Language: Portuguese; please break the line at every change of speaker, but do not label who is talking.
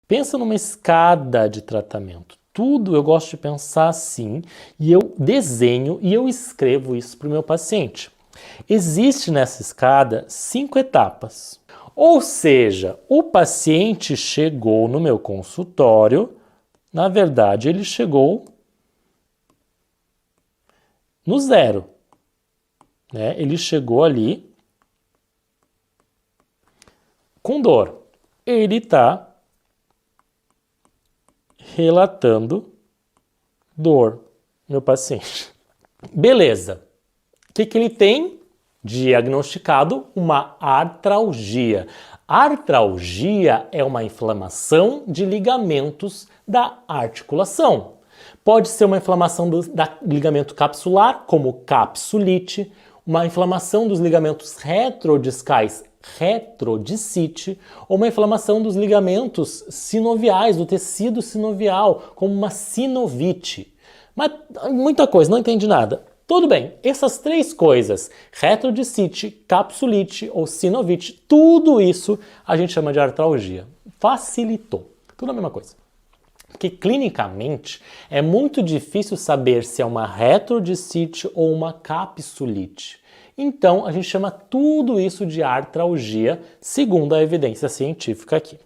Pensa numa escada de tratamento. Tudo eu gosto de pensar assim, e eu desenho e eu escrevo isso para o meu paciente. Existe nessa escada 5 etapas. Ou seja, o paciente chegou no meu consultório, na verdade ele chegou no zero, né? Ele chegou ali com dor. Ele está relatando dor, meu paciente. Beleza. O que ele tem? Diagnosticado uma artralgia. Artralgia é uma inflamação de ligamentos da articulação. Pode ser uma inflamação do ligamento capsular, como capsulite, uma inflamação dos ligamentos retrodiscais, retrodicite, ou uma inflamação dos ligamentos sinoviais, do tecido sinovial, como uma sinovite. Mas muita coisa, não entendi nada. Tudo bem, essas 3 coisas, retrodicite, capsulite ou sinovite, tudo isso a gente chama de artralgia. Facilitou. Tudo a mesma coisa. Porque clinicamente é muito difícil saber se é uma retrodicite ou uma capsulite. Então a gente chama tudo isso de artralgia, segundo a evidência científica aqui.